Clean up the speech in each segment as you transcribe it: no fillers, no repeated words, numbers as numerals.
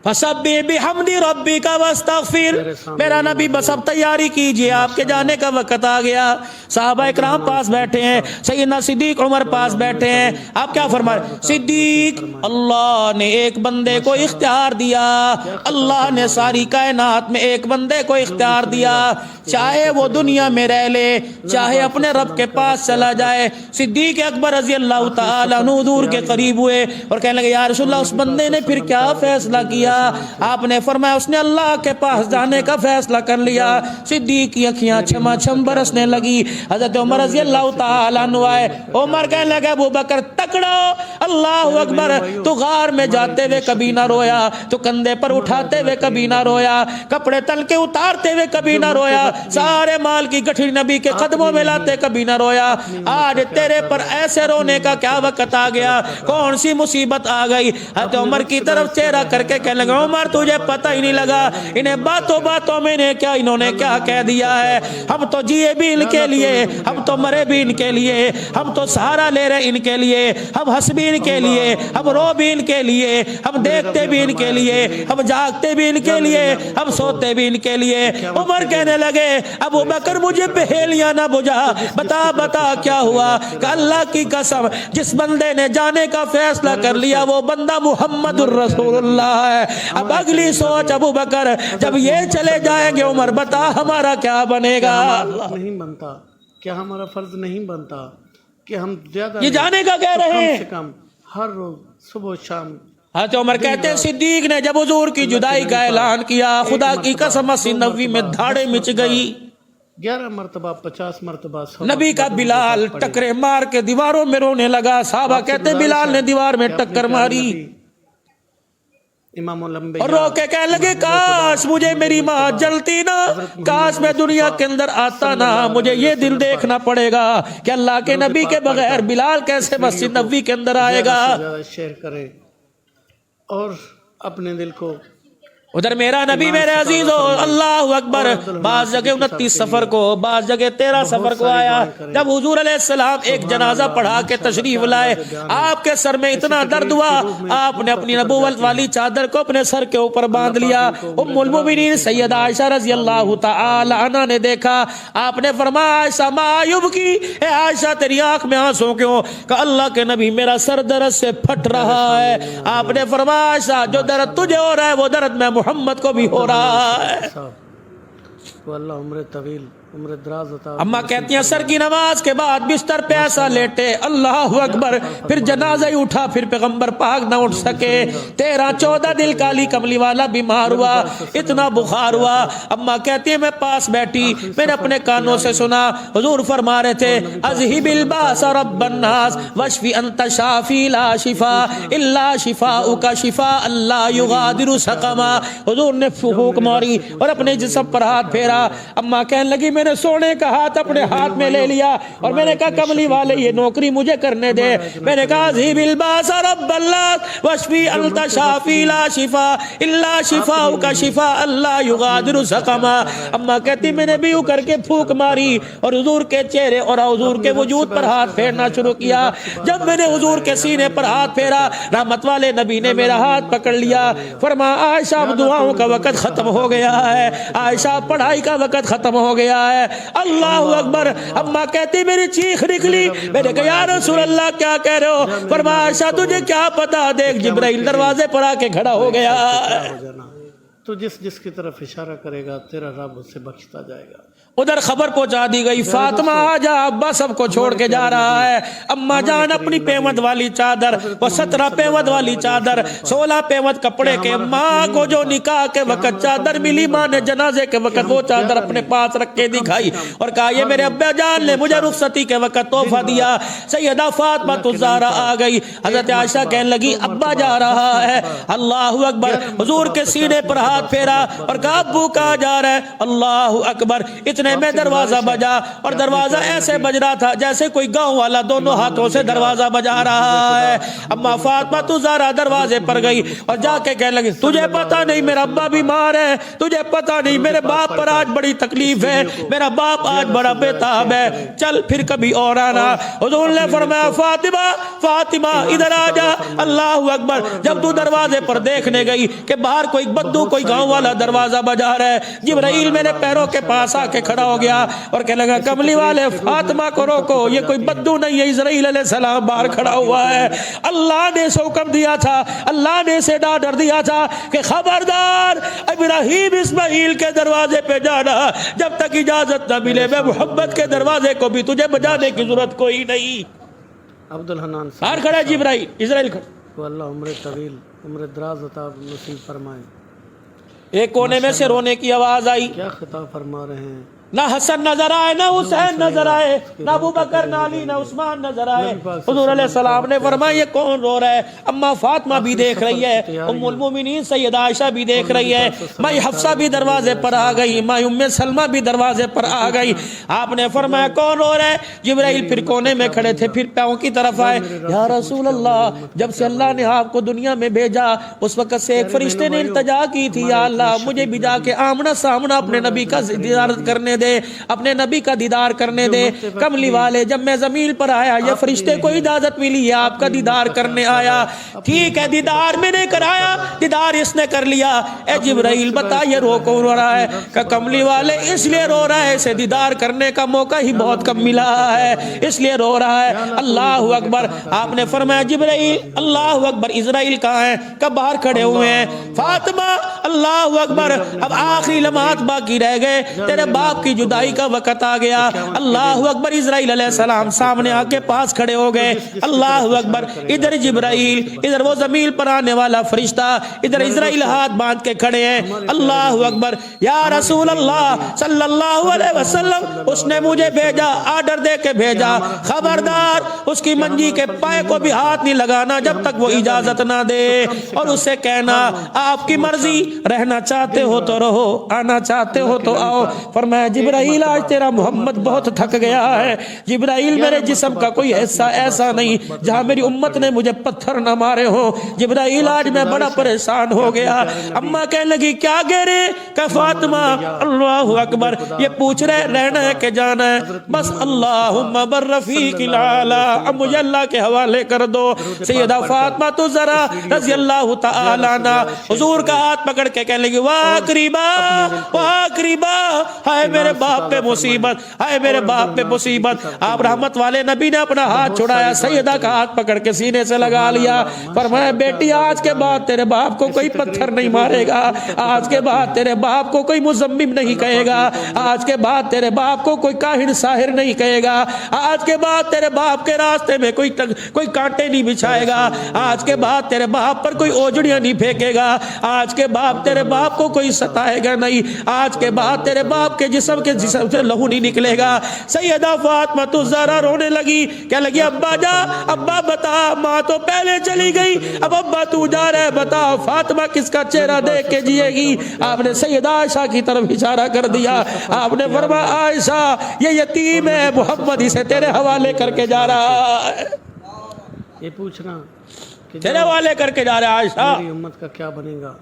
فسبح بحمد ربک واستغفر. میرا نبی بس اب تیاری کیجئے، آپ کے جانے کا وقت آ گیا. صحابہ اکرام پاس بیٹھے ہیں، سیدنا صدیق عمر پاس بیٹھے ہیں. آپ کیا فرما رہے؟ صدیق، اللہ نے ایک بندے کو اختیار دیا، اللہ نے ساری کائنات میں ایک بندے کو اختیار دیا، چاہے وہ دنیا میں رہ لے چاہے اپنے رب کے پاس چلا جائے. صدیق اکبر رضی اللہ تعالی عنہ حضور کے قریب ہوئے اور کہنے لگے یا رسول اللہ اس بندے نے پھر کیا فیصلہ کیا؟ آپ نے فرمایا اس نے اللہ کے پاس جانے کا فیصلہ کر لیا. صدیق کی اکھیاں چھما چھم برسنے لگی. حضرت عمر رضی اللہ تعالی عنہ آئے. عمر کہنے لگے ابو بکر تکڑو، اللہ اکبر، تو غار میں جاتے ہوئے کبھی نہ رویا، تو کندھے پر اٹھاتے ہوئے کبھی نہ رویا، کپڑے تل کے اتارتے ہوئے کبھی نہ رویا، سارے مال کی گٹھڑی نبی کے قدموں میں لاتے کبھی نہ رویا. آج تیرے پر ایسے رونے کا کیا وقت آ گیا؟ کون سی مصیبت آ گئی؟ حضرت عمر کی طرف چہرہ کر کے کہنے لگا عمر تجھے پتہ ہی نہیں لگا انہیں باتوں باتوں میں انہوں نے کیا کہہ دیا ہے. ہم تو جیے بھی ان کے لیے، ہم تو مرے بھی ان کے لیے، ہم تو سہارا لے رہے ان کے لیے، ہم ہنس بھی ان کے لیے، ہم رو بھی ان کے لیے، ہم دیکھتے بھی ان کے لیے، ہم جاگتے بھی ان کے لیے، ہم سوتے بھی ان کے لیے. عمر کہنے لگے ابو بکر مجھے پہیلیاں نہ بجھا، بتا کیا ہوا؟ کہ اللہ کی قسم جس بندے نے جانے کا فیصلہ کر لیا وہ بندہ محمد الرسول اللہ ہے. اب اگلی سوچ ابو بکر جب یہ چلے جائیں گے عمر بتا ہمارا کیا بنے گا؟ نہیں بنتا، کیا ہمارا فرض نہیں بنتا کہ ہم زیادہ یہ جانے کا کہہ رہے ہیں کم سے کم ہر روز صبح و شام. حضرت عمر کہتے ہیں صدیق نے جب حضور کی جدائی کا اعلان کیا خدا کی قسم مسجد نبوی میں دھاڑے مچ گئی. 11 مرتبہ 50 مرتبہ نبی کا بلال ٹکرے مار کے دیواروں میں رونے لگا. صحابہ کہتے ہیں بلال نے دیوار میں ٹکر ماری امام الانبیاء اور رو کے کہنے لگے کاش مجھے میری ماں جلتی نا، کاش میں دنیا کے اندر آتا نا. مجھے یہ دل دیکھنا پڑے گا کہ اللہ کے نبی کے بغیر بلال کیسے مسجد نبوی کے اندر آئے گا. زیادہ شیئر کرے اور اپنے دل کو. ادھر میرا نبی میرے عزیزو اللہ اکبر بعض جگہ 29 سفر کو بعض جگہ 13 سفر کو آیا. جب حضور علیہ السلام ایک جنازہ پڑھا کے تشریف لائے آپ کے سر میں اتنا درد ہوا آپ نے اپنی نبوت والی چادر کو اپنے سر کے اوپر باندھ لیا. ام المؤمنین سیدہ عائشہ رضی اللہ تعالی عنہا نے دیکھا. آپ نے فرمایا عائشہ ما یبکی، اے عائشہ تیری آنکھ میں آنسو کیوں؟ کہ اللہ کے نبی میرا سر درد سے پھٹ رہا ہے. آپ نے فرمایا عائشہ جو درد تجھے ہو رہا ہے وہ درد میں محمد کو بھی ہو رہا ہے. تو اللہ عمر طویل عمر دراز عطا. اماں کہتی ہیں سر کی نماز کے بعد بستر پہ ایسا لیٹے اللہ اکبر، پھر جنازہ ہی اٹھا، پھر پیغمبر پاک نہ اٹھ سکے. 13-14 دل کالی کملی والا بیمار ہوا، اتنا بخار ہوا. اماں کہتی ہیں میں پاس بیٹھی، میں نے اپنے کانوں سے سنا حضور فرما رہے تھے اذهب الباس رب الناس واشف انت شافی لا شفاء الا شفاؤک شفاء لا یغادر سقما. حضور نے پھونک ماری اور اپنے جسم پر ہاتھ پھیرا. اماں کہنے لگی میں نے سونے کا ہاتھ اپنے ہاتھ میں لے لیا اور میں نے کہا کملی والے یہ نوکری مجھے کرنے دے. میں نے کہا اذهب الباس رب الناس واشف انت شافی لا شفاء الا شفاؤک شفاء لا یغادر سقما. اماں کہتی میں نے بھی یوں کر کے پھونک ماری اور حضور کے چہرے اور حضور کے وجود پر ہاتھ پھیرنا شروع کیا. جب میں نے حضور کے سینے پر ہاتھ پھیرا رحمت والے نبی نے میرا ہاتھ پکڑ لیا. فرمایا عائشہ اب دعاؤں کا وقت ختم ہو گیا ہے، عائشہ پڑھائی کا وقت ختم ہو گیا ہے. اللہ اکبر. اماں کہتی میری چیخ نکلی. میں نے کہا یا رسول اللہ کیا کہہ رہے ہو؟ فرمایا عائشہ تجھے کیا پتا، دیکھ جبرائیل دروازے پر آ کے کھڑا ہو گیا. تو جس کی طرف اشارہ کرے گا تیرا رب اسے بخشتا جائے گا. ادھر خبر پہنچا دی گئی فاطمہ آ جا، ابا سب کو چھوڑ کے جا رہا ہے. اماں جان اپنی پیوند والی چادر، وہ 17 پیوند والی چادر، 16 پیوند کپڑے کے، ماں کو جو نکاح کے وقت چادر ملی ماں نے جنازے کے وقت وہ چادر اپنے پاس رکھ کے دکھائی اور کہا یہ میرے ابا جان نے مجھے رخصتی کے وقت تحفہ دیا. سیدہ فاطمہ الزہرا آ گئی. حضرت عائشہ کہنے لگی ابا جا رہا ہے. اللہ اکبر. حضور کے سینے پر ہاتھ پھیرا اور کہا ابو کہاں جا رہا ہے؟ اللہ اکبر. اتنے اتنے میں دروازہ بجا اور دروازہ ایسے بج رہا تھا جیسے کوئی گاؤں والا دونوں ہاتھوں سے دروازہ بجا رہا ہے. اما فاطمہ زہرا دروازے پر گئی اور جا کے کہنے لگی تجھے پتا نہیں میرا ابا بیمار ہے, تجھے پتا نہیں میرے باپ پر آج بڑی تکلیف ہے, میرا باپ آج بڑا بےتاب ہے, چل پھر کبھی اور آنا. حضور نے فرمایا فاطمہ فاطمہ ادھر آ جا. اللہ اکبر. جب تو دروازے پر دیکھنے گئی کہ باہر کوئی بدو کوئی گاؤں والا دروازہ بجا رہا ہے, جبرائیل میرے پیروں کے پاس آ کے کھڑا ہو گیا اور کہنے لگا کملی والے فاطمہ کو روکو, یہ کوئی بدو نہیں ہے, اسرائیل علیہ السلام باہر کھڑا ہوا ہے. اللہ نے اسے حکم دیا تھا, اللہ نے اسے ڈر دیا تھا کہ خبردار ابراہیم اسماعیل کے دروازے پہ جانا, جب تک اجازت نہ ملے میں محمد کے دروازے کو بھی تجھے بجانے کی ضرورت کوئی نہیں. عبد الحنان باہر کھڑا ہے جبرائیل, اسرائیل کھڑا. وہ اللہ عمر طویل عمر دراز عطا نصیب فرمائے. ایک کونے میں سے رونے کی آواز آئی. کیا خطاب فرما رہے ہیں. نہ حسن نظر آئے, نہ حسین نظر آئے, نہ ابو بکر, نہ علی, نہ عثمان نظر آئے. حضور علیہ السلام نے فرمایا یہ کون رو رہا ہے. اما فاطمہ بھی دیکھ رہی ہے, ام المومنین سیدہ عائشہ بھی دیکھ رہی ہے, مائی حفصہ بھی دروازے پر آ گئی, مائی ام سلمہ بھی دروازے پر آ گئی. آپ نے فرمایا کون رو رہا ہے. جبرائیل پھر کونے میں کھڑے تھے, پھر پاؤں کی طرف آئے. یا رسول اللہ, جب سے اللہ نے آپ کو دنیا میں بھیجا اس وقت سے ایک فرشتے نے التجا کی تھی, یا اللہ مجھے بھی جا کے آمنا سامنا اپنے نبی کا زیارت کرنے دے, اپنے نبی کا دیدار کرنے دے. کملی والے جب میں زمین پر آیا یہ فرشتے کو اجازت ملی ہے آپ کا دیدار کرنے آیا. ٹھیک ہے دیدار میں نے کرایا, دیدار اس نے کر لیا. اے جبرائیل بتا یہ رو کون رو رہا ہے. کہ کملی والے اس لیے رو رہا ہے, اسے دیدار کرنے کا موقع ہی بہت کم ملا ہے اس لیے رو رہا ہے. اللہ اکبر. آپ نے فرمایا جبرائیل اللہ اکبر, اسرائیل کہاں ہیں. کب باہر کھڑے ہوئے ہیں. فاطمہ اللہ اکبر. اب آخری لمحات باقی رہ گئے, تیرے باپ کی جدائی کا وقت آ گیا. اللہ اکبر. اسرائیل علیہ السلام سامنے آ کے پاس کھڑے ہو گئے. اللہ اکبر. ادھر جبرائیل, ادھر وہ زمین پر آنے والا فرشتہ, ادھر اسرائیل ہاتھ باندھ کے کھڑے ہیں. اللہ اکبر. یا رسول اللہ صلی اللہ علیہ وسلم, اس نے مجھے بھیجا, آرڈر دے کے بھیجا, خبردار اس کی منجی کے پائے کو بھی ہاتھ نہیں لگانا جب تک وہ اجازت نہ دے, اور اس سے کہنا آپ کی مرضی, رہنا چاہتے ہو تو رہو, آنا چاہتے ہو تو آؤ. فرمایا جبرائیل آج تیرا محمد بہت تھک گیا ہے. جبرائیل میرے جسم کا کوئی حصہ ایسا نہیں جہاں میری امت نے مجھے پتھر نہ مارے ہو. جبرائیل آج میں بڑا پریشان ہو گیا. اما کہنے لگی کیا کہہ رہے. کہ فاطمہ اللہ اکبر, یہ پوچھ رہے رہنا ہے کہ جانا ہے. بس اللہم بالرفیق الاعلی, اب مجھے اللہ کے حوالے کر دو. سیدہ فاطمہ تو ذرا رضی اللہ تعالی عنہ حضور کا ہاتھ پکڑ کے کہنے لگی واہ قریبا واہ قریبا, ہائے میرے باپ پہ مصیبت, ہائے میرے باپ پہ مصیبت. آپ رحمت والے نبی نے اپنا ہاتھ چھڑایا, سیدہ کا ہاتھ پکڑ کے سینے سے لگا لیا. فرمایا بیٹی آج کے بعد تیرے باپ کو کوئی پتھر نہیں مارے گا, آج کے بعد تیرے باپ کو کوئی مذمم نہیں کہے گا, آج کے بعد تیرے باپ کو کوئی کاہن ساحر نہیں کہے گا, آج کے بعد تیرے باپ کے راستے میں کوئی کانٹے نہیں بچھائے گا, آج کے بعد تیرے باپ پر کوئی اوجڑیاں نہیں پھینکے گا, آج کے بعد تیرے باپ کو کوئی ستائے گا نہیں, آج کے بعد تیرے باپ کے جسم سے لہو نہیں نکلے گا. سیدہ فاطمہ تو زہرا رونے لگی, کہنے لگی ابا جا, ابا بتا, ماں تو پہلے چلی گئی, اب ابا تو جا رہا ہے, بتا فاطمہ کس کا چہرہ دیکھ کے جیے گی. آپ نے سیدہ عائشہ کی طرف اشارہ کر دیا. آپ نے فرمایا عائشہ یہ یتیم ہے, محمد اسے تیرے حوالے کر کے جا رہا ہے. یہ پوچھنا تیرے حوالے کر کے جا رہا ہے عائشہ. میری امت کا کیا بنے گا.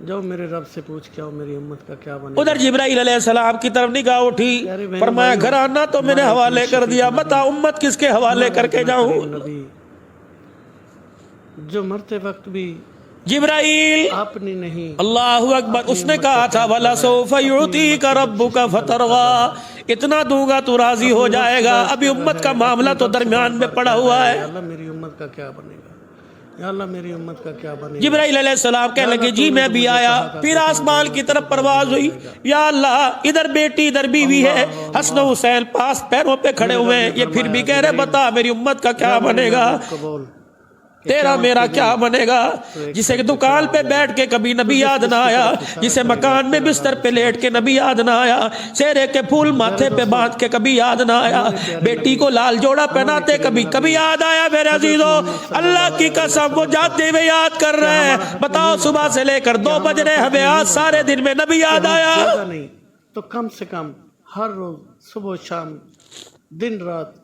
جاؤ میرے رب سے پوچھ کے آؤ میری امت کا کیا بنے گا. ادھر جبرائیل علیہ السلام کی طرف نگاہ اٹھی, فرمایا گھرانہ تو میں نے حوالے کر دیا, بتا امت کس کے حوالے کر کے جاؤں. نبی جو مرتے وقت بھی جبرائیل آپ نے نہیں. اللہ اکبر. اس نے کہا تھا وَلَسَوْفَ يُعْطِيكَ رَبُّكَ فَتَرْضَىٰ, اتنا دوں گا تو راضی ہو جائے گا. ابھی امت کا معاملہ تو درمیان میں پڑا ہوا ہے. یا اللہ میری امت کا کیا بنے گا, یا اللہ میری امت کا کیا بنے گا. جبرائیل علیہ السلام کہنے لگے جی میں بھی آیا. پھر آسمان کی طرف پرواز ہوئی. یا اللہ ادھر بیٹی ادھر بیوی ہے, حسن و حسین پاس پیروں پہ کھڑے ہوئے ہیں, یہ پھر بھی کہہ رہے بتا میری امت کا کیا بنے گا, تیرا میرا کیا بنے گا. جسے دکان پہ بیٹھ کے کبھی نبی یاد نہ آیا, جسے مکان میں بستر پہ لیٹ کے نبی یاد نہ آیا, چہرے کے پھول ماتھے پہ باندھ کے کبھی یاد نہ آیا, بیٹی کو لال جوڑا پہناتے کبھی یاد آیا. میرے عزیزو اللہ کی قسم وہ جاتے ہوئے یاد کر رہے ہیں. بتاؤ صبح سے لے کر 2 بج رہے ہمیں آج سارے دن میں نبی یاد آیا نہیں تو کم سے کم ہر روز صبح و شام دن رات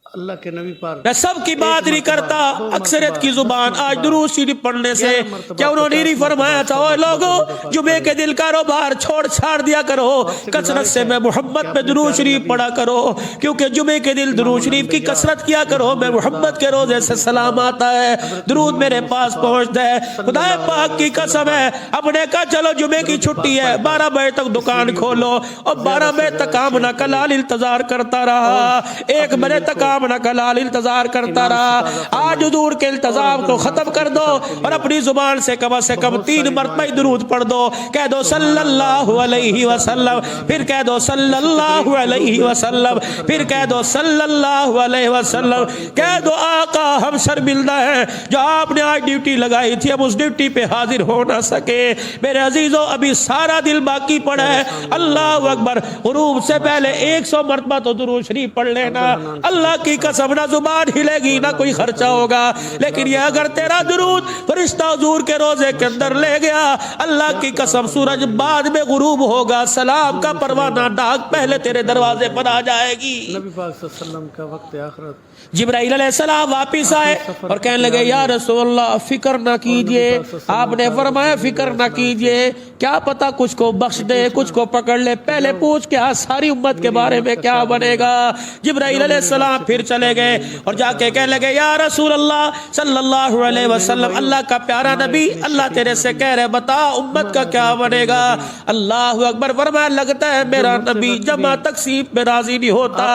اللہ کے نبی پر میں سب کی بات نہیں کرتا، اکثریت کی زبان آج درود شریف پڑھنے سے کیا انہوں نے نہیں فرمایا تھا اوے لوگوں جمعے کے دل کاروبار چھوڑ چھاڑ دیا کرو، کثرت سے میں محمد پہ درود شریف پڑھا کرو، کیونکہ جمعے کے دل درود شریف کی کثرت کیا کرو، میں محمد کے روزے سے سلام آتا ہے، درود میرے پاس پہنچتا ہے۔ خدا پاک کی قسم ہے، اپنے کہا چلو جمعے کی چھٹی ہے 12 بجے تک دکان کھولو، اور 12 بجے تک آمنہ کلال انتظار کرتا رہا، 1 بجے تک آمنہ کلال انتظار کرتا رہا۔ آج حضور کے التزام کو ختم کر دو اور اپنی زبان سے کم 3 مرتبہ درود پڑھ دو، کہہ دو صلی اللہ علیہ وسلم، پھر کہہ دو صلی اللہ علیہ وسلم، پھر کہہ دو صلی اللہ علیہ وسلم، کہہ دو آقا ہم شرمندہ ہیں جو آپ نے آج ڈیوٹی لگائی تھی اب اس ڈیوٹی پہ حاضر ہو نہ سکے، میرے عزیزوں ابھی سارا دل باقی پڑا ہے۔ اللہ اکبر، غروب سے پہلے 100 مرتبہ تو درود شریف پڑھ لینا، اللہ کی قسم نہ زبان ہلے گی نہ کوئی خرچہ ہوگا، لیکن یہ اگر تیرا درود فرشتہ حضور کے روزے کے اندر لے گیا، اللہ کی قسم سورج بعد میں غروب ہوگا، سلام کا پروانہ ڈاک پہلے تیرے دروازے پر آ جائے گی۔ نبی پاک صلی اللہ علیہ وسلم کا وقت آخرت، جبرائیل علیہ السلام واپس آئے اور کہنے لگے یا رسول اللہ فکر نہ کیجئے، آپ نے فرمایا فکر نہ کیجئے، کیا پتا کچھ کو بخش دے کچھ کو پکڑ لے، پہلے پوچھ کے ساری امت کے بارے میں کیا بنے گا۔ جبرائیل علیہ السلام پھر چلے گئے اور جا کے کہنے لگے یا رسول اللہ صلی اللہ علیہ وسلم، اللہ کا پیارا نبی اللہ تیرے سے کہہ رہے بتا امت کا کیا بنے گا۔ اللہ اکبر، فرمایا لگتا ہے میرا نبی جمع تقسیم میں راضی نہیں ہوتا۔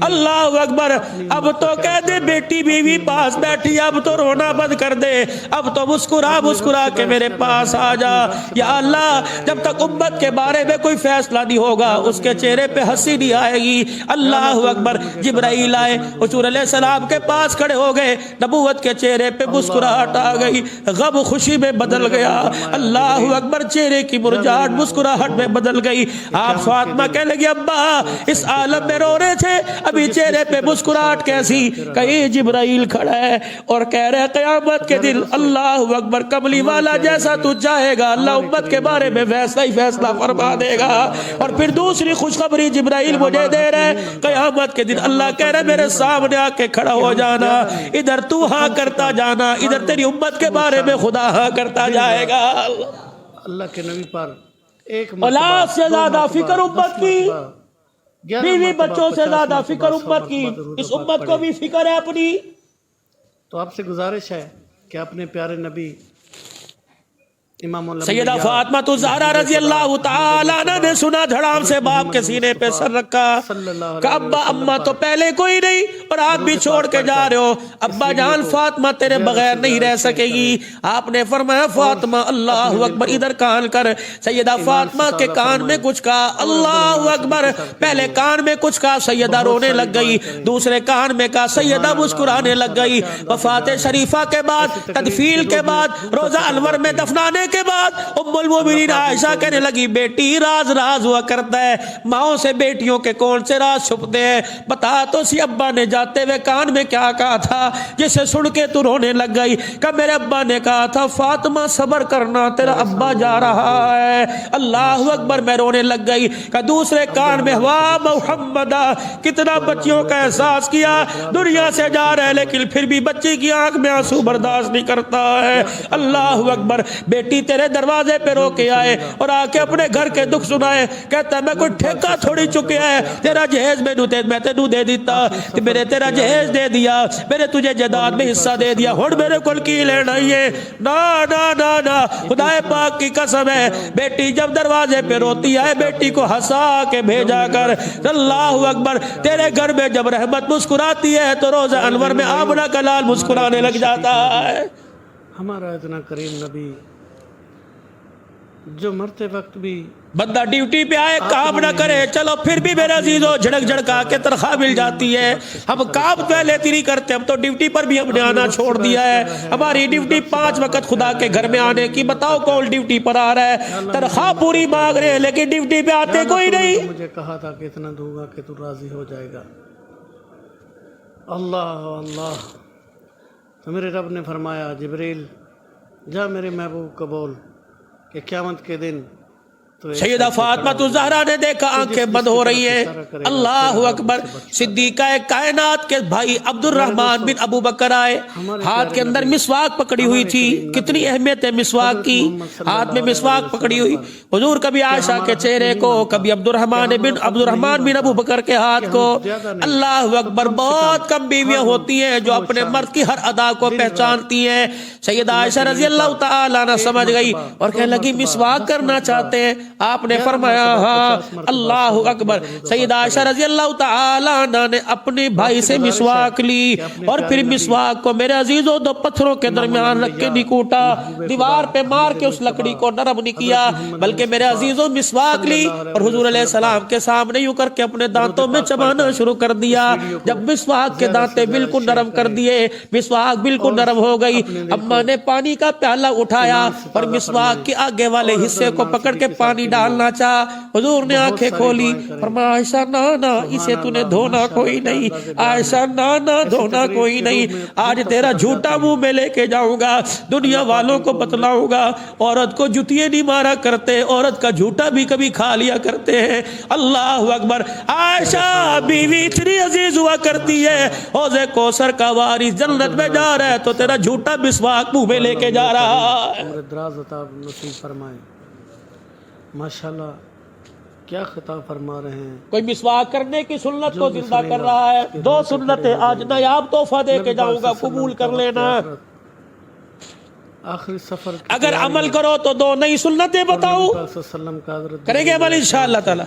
اللہ اکبر، اب تو کہہ دے بیٹی بیوی پاس بیٹھی اب تو رونا بند کر دے، اب تو مسکرا مسکرا کے میرے پاس آ جا۔ یا اللہ جب تک امت کے بارے میں کوئی فیصلہ نہیں ہوگا اس کے چہرے پہ ہنسی نہیں آئے گی۔ اللہ اکبر، جبرائیل آئے حضور علیہ السلام کے پاس کھڑے ہو گئے، نبوت کے چہرے پہ مسکراہٹ آ گئی، غم خوشی میں بدل گیا۔ اللہ اکبر، چہرے کی مرجھاہٹ مسکراہٹ میں بدل گئی۔ آپ فاطمہ کہنے لگی ابا اس عالم میں رو رہے تھے ابھی چہرے پہ مسکراہٹ کیسی؟ کہیں جبرائیل کھڑا ہے اور کہہ رہے قیامت کے دن اللہ اکبر کملی والا جیسا تو چاہے گا اللہ امت کے بارے میں ویسا ہی فیصلہ فرما دے گا۔ اور پھر دوسری خوشخبری جبرائیل مجھے دے رہے قیامت کے دن اللہ کہہ رہے میرے سامنے آ کے کھڑا ہو جانا، ادھر تو ہاں کرتا جانا، ادھر تیری امت کے بارے میں خدا ہاں کرتا جائے گا۔ اللہ کے نبی پر ایک اولاد سے زیادہ فکر امت کی، بیوی بچوں سے زیادہ فکر امت کی، اس امت کو بھی فکر ہے اپنی۔ تو آپ سے گزارش ہے کہ اپنے پیارے نبی امام سیدہ فاطمہ تو زہرا رضی اللہ تعالیٰ عنہ نے سنا دھڑام سے باپ کے سینے پہ سر رکھا، کہ ابا اماں تو پہلے کوئی نہیں اور آپ بھی چھوڑ کے جا رہے ہو، ابا جان فاطمہ تیرے بغیر نہیں رہ سکے گی۔ آپ نے فرمایا فاطمہ اللہ اکبر ادھر کان کر، سیدہ فاطمہ کے کان میں کچھ کہا، اللہ اکبر، پہلے کان میں کچھ کہا سیدہ رونے لگ گئی، دوسرے کان میں کہا سیدہ مسکرانے لگ گئی۔ وفات شریفہ کے بعد، تدفین کے بعد، روزہ انور میں دفنانے کے بعد ام المومنین عائشہ کہنے لگی بیٹی راز راز ہوا کرتا ہے، ماؤں سے بیٹیوں کے کون سے راز چھپتے ہیں، بتا تو سی ابا نے جاتے ہوئے کان میں کیا کہا تھا جسے سن کے تو رونے لگ گئی؟ کہ میرے ابا نے کہا تھا فاطمہ صبر کرنا تیرا ابا جا رہا ہے۔ اللہ اکبر، میں رونے لگ گئی۔ کہ دوسرے کان میں ہوا محمد، کتنا بچیوں کا احساس کیا دنیا سے جا رہے ہیں لیکن پھر بھی بچی کی آنکھ میں آنسو برداشت نہیں کرتا ہے۔ اللہ اکبر، بیٹی تیرے دروازے پہ رو کے آئے اور آ کے اپنے گھر کے دکھ سنائے، کہتا ہے میں کوئی ٹھیکہ تھوڑی چکیا ہے، تیرا جہیز میں تینوں دے دیتا، میں نے تیرا جہیز دے دیا، میں نے تجھے جائیداد میں حصہ دے دیا، ہن میرے کول کی لینا ہے؟ نا نا نا نا، خدا پاک کی قسم ہے بیٹی جب دروازے پہ روتی ہے بیٹی کو ہنسا کے بھیجا کر۔ اللہ اکبر، تیرے گھر میں جب رحمت مسکراتی ہے تو روزہ انور میں آمنہ کا لال مسکرانے لگ جاتا ہے۔ ہمارا اتنا کریم نبی جو مرتے وقت بھی بندہ ڈیوٹی پہ آئے کام نہ کرے، چلو پھر بھی میرے عزیزو جھڑک جھڑکا کے تنخواہ مل جاتی ہے۔ ہم کام پہلے نہیں کرتے، ہم تو ڈیوٹی پر بھی ہم نے آنا چھوڑ دیا ہے۔ ہماری ڈیوٹی 5 وقت خدا کے گھر میں آنے کی، بتاؤ کون ڈیوٹی پر آ رہا ہے؟ تنخواہ پوری مانگ رہے ہیں لیکن ڈیوٹی پہ آتے کوئی نہیں۔ مجھے کہا تھا کہ اتنا دوں گا کہ تو راضی ہو جائے گا۔ اللہ اللہ، تو میرے رب نے فرمایا جبریل جا میرے محبوب کو بول کہ قیامت کے دن سیدہ فاطمہ الزہرا نے دیکھا آنکھیں بند ہو رہی ہیں. اللہ اکبر. صدیقہ کائنات کے بھائی عبد الرحمن بن ابو بکر آئے, ہاتھ کے اندر مسواک پکڑی ہوئی تھی. کتنی اہمیت ہے مسواک کی, ہاتھ میں مسواک پکڑی ہوئی. حضور کبھی عائشہ کے چہرے کو, کبھی عبد الرحمن بن ابو بکر کے ہاتھ کو. اللہ اکبر. بہت کم بیویاں ہوتی ہیں جو اپنے مرد کی ہر ادا کو پہچانتی ہیں. سیدہ عائشہ رضی اللہ تعالی عنہ سمجھ گئی اور کہنے لگی مسواک کرنا چاہتے ہیں؟ آپ نے فرمایا ہاں. اللہ اکبر. سیدہ عائشہ رضی اللہ تعالی عنہ نے اپنے بھائی سے مسواک لی اور پھر مسواک کو میرے عزیزوں دو پتھروں کے درمیان رکھ کے نہیں کوٹا, دیوار پہ مار کے اس لکڑی کو نرم نہیں کیا, بلکہ میرے عزیزوں مسواک لی اور حضور علیہ السلام کے سامنے یوں کر کے اپنے دانتوں میں چبانا شروع کر دیا. جب مسواک کے دانتے بالکل نرم کر دیے, مسواک بالکل نرم ہو گئی, اما نے پانی کا پیالہ اٹھایا اور مسواک کے آگے والے حصے کو پکڑ کے پانی ڈالنا چاہا. حضور نے آنکھیں کھولی, فرمایا عائشہ نا اسے تو نے دھونا کوئی نہیں, عائشہ نا دھونا کوئی نہیں. آج تیرا جھوٹا منہ میں لے کے جاؤں گا, دنیا والوں کو بتلاؤں گا عورت کو جوتیے نہیں مارا کرتے, عورت کا جھوٹا بھی کبھی کھا لیا کرتے ہیں. اللہ اکبر. عائشہ بیوی اتنی عزیز ہوا کرتی ہے, حوض کوثر کا وارث جنت میں جا رہا ہے تو تیرا جھوٹا مسواک منہ میں لے کے جا رہا ہے. عمر دراز عطا نصیب فرمائے. ماشاءاللہ کیا خطاب فرما رہے ہیں. کوئی مسواک کرنے کی سنت کو زندہ کر رہا ہے. دو سنتیں آج نایاب تحفہ دے کے جاؤں گا, قبول کر لینا. آخری سفر اگر عمل کرو تو دو نئی سنتیں بتاؤں, کریں گے عمل انشاءاللہ تعالی.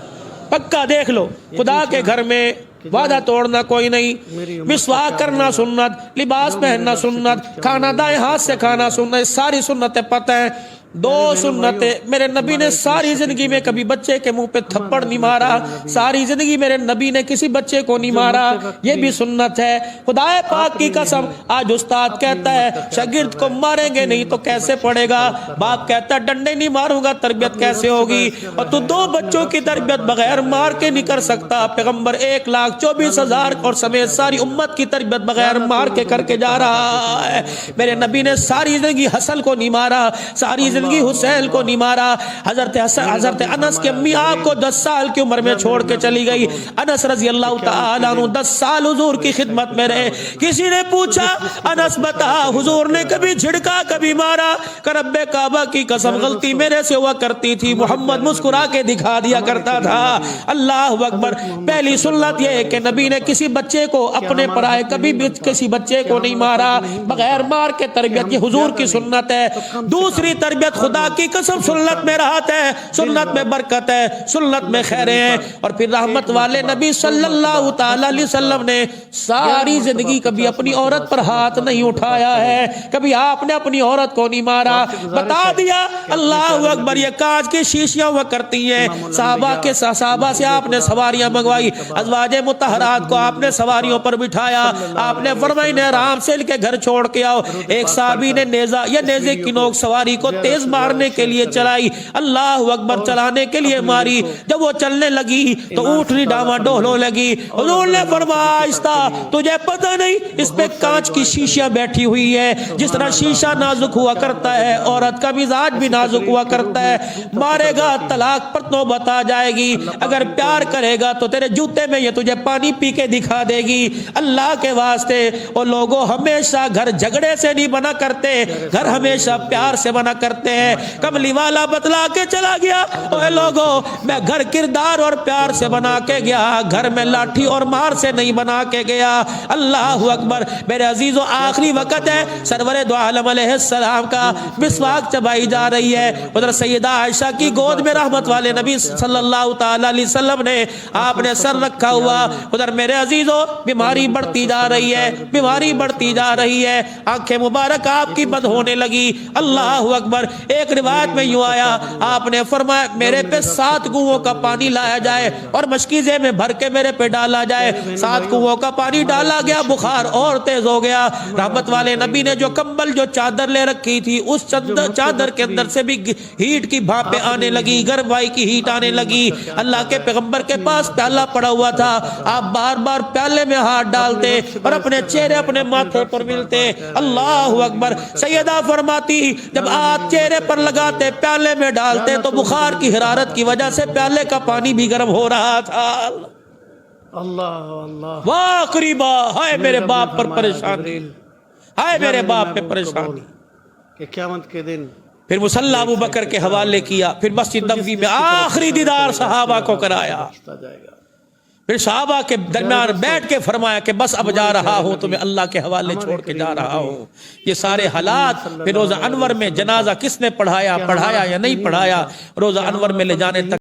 پکا دیکھ لو, خدا کے گھر میں وعدہ توڑنا کوئی نہیں. مسواک کرنا سنت, لباس پہننا سنت, کھانا دائیں ہاتھ سے کھانا سنت, ساری سنتیں پتہ ہیں. دو سنتیں میرے نبی نے ساری زندگی میں کبھی بچے کے منہ پہ تھپڑ نہیں مارا, ساری زندگی میرے نبی نے کسی بچے کو نہیں مارا, یہ بھی سنت ہے. خدا پاک کی قسم, آج استاد کہتا ہے شاگرد کو ماریں گے نہیں تو کیسے پڑھے گا, باپ کہتا ہے ڈنڈے نہیں ماروں گا تربیت کیسے ہوگی, اور تو دو بچوں کی تربیت بغیر مار کے نہیں کر سکتا. پیغمبر 1,24,000 اور سمیت ساری امت کی تربیت بغیر مار کے کر کے جا رہا ہے. میرے نبی نے ساری زندگی حسن کو نہیں مارا, ساری زندگی حسین کو نہیں مارا. حضرت انس کی امی آپ کو 10 سال کی عمر میں چھوڑ کے چلی گئی. انس رضی اللہ تعالیٰ عنہ 10 سال حضور کی خدمت میں رہے. کسی نے پوچھا انس بتا حضور نے کبھی جھڑکا کبھی مارا؟ کہ رب کعبہ کی قسم غلطی میرے سے ہوا کرتی تھی, محمد مسکرا کے دکھا دیا کرتا تھا. اللہ اکبر. پہلی سنت یہ ہے کہ نبی نے کسی بچے کو اپنے پرائے کبھی بھی کسی بچے کو نہیں مارا, بغیر مار کے تربیت, یہ حضور کی سنت ہے. دوسری تربیت خدا کی قسم سنت میں راحت ہے, سنت میں برکت ہے, سنت میں خیریں ہیں. اور پھر رحمت والے نبی صلی اللہ تعالی علیہ وسلم نے ساری زندگی کبھی اپنی عورت پر ہاتھ نہیں اٹھایا ہے, کبھی آپ نے اپنی عورت کو نہیں مارا, بتا دیا. اللہ اکبر. یہ کانچ کی شیشیاں ہوا کرتی ہیں, صحابہ سے آپ نے سواریاں منگوائی, ازواج مطہرات کو آپ نے سواریوں پر بٹھایا, آپ نے فرمایا انہیں آرام سے ان کے گھر چھوڑ کے آؤ. ایک صحابی نے نیزے کی نوک سواری کو تیز مارنے کے لیے چلائی, اللہ اکبر, چلانے کے لیے ماری. جب وہ چلنے لگی تو اونٹنی ڈاما ڈولنے لگی. حضور نے فرمایا آہستہ, تجھے پتہ نہیں اس پہ کانچ کی شیشیاں بیٹھی ہوئی ہے. جس طرح شیشہ نازک ہوا کرتا ہے, عورت کا مزاج بھی نازک ہوا کرتا ہے. مارے گا طلاق پر نوبت آ جائے گی, اگر پیار کرے گا تو تیرے جوتے میں یہ تجھے پانی پی کے دکھا دے گی. اللہ کے واسطے او لوگوں, ہمیشہ گھر جھگڑے سے نہیں بنا کرتے, گھر ہمیشہ پیار سے بنا کرتے ہیں. کملی والا بتلا کے چلا گیا, اے لوگوں میں گھر کردار اور پیار سے بنا کے گیا, گھر میں لاٹھی اور مار سے نہیں بنا کے گیا. اللہ اکبر. میرے عزیزو آخری وقت ہے, سرور دو عالم علیہ السلام کا مسواک چبائی جا رہی ہے. ادھر سیدہ عائشہ کی گود میں رحمت والے نبی صلی اللہ تعالی علیہ وسلم نے آپ نے سر رکھا ہوا. ادھر میرے عزیزو بیماری بڑھتی جا رہی ہے, بیماری بڑھتی جا رہی ہے, آنکھیں مبارک آپ کی بند ہونے لگی. اللہ اکبر. ایک روایت میں یوں آیا, آپ نے فرمایا میرے پہ 7 کنووں کا پانی لایا جائے اور مشکیزے میں بھر کے میرے پہ ڈالا جائے. 7 کنووں کا پانی ڈالا گیا, بخار اور تیز ہو گیا. رحمت والے نبی نے جو کمبل جو چادر لے رکھی تھی, اس چادر کے اندر سے بھی ہیٹ کی بھاپیں آنے لگی, گرمائی کی ہیٹ آنے لگی. اللہ کے پیغمبر کے پاس پیالہ پڑا ہوا تھا, آپ بار بار پیالے میں ہاتھ ڈالتے اور اپنے چہرے اپنے ماتھے پر ملتے. اللہ اکبر. سیدہ فرماتی جب آپ چہرے چہرے پر لگاتے، پیالے میں ڈالتے تو بخار کی حرارت کی وجہ سے پیالے کا پانی بھی گرم ہو رہا تھا۔ اللہ اللہ، واہ قریبا، ہائے میرے باپ پر فرمایا پریشانی، جبریل، ہائے میرے جانب باپ پہ محبوب پریشانی۔ قبول، کہ قیامت کے دن پھر مصلی ابو بکر کے حوالے کیا، پھر مسجد نبوی میں آخری دیدار صحابہ کو کرایا، بخشتا جائے گا۔ پھر صحابہ کے درمیان بیٹھ کے فرمایا کہ بس اب جا رہا ہوں، تمہیں اللہ کے حوالے چھوڑ کے جا رہا ہوں۔ یہ سارے حالات پھر روزہ انور میں جنازہ کس نے پڑھایا یا نہیں پڑھایا، روزہ انور میں لے جانے تک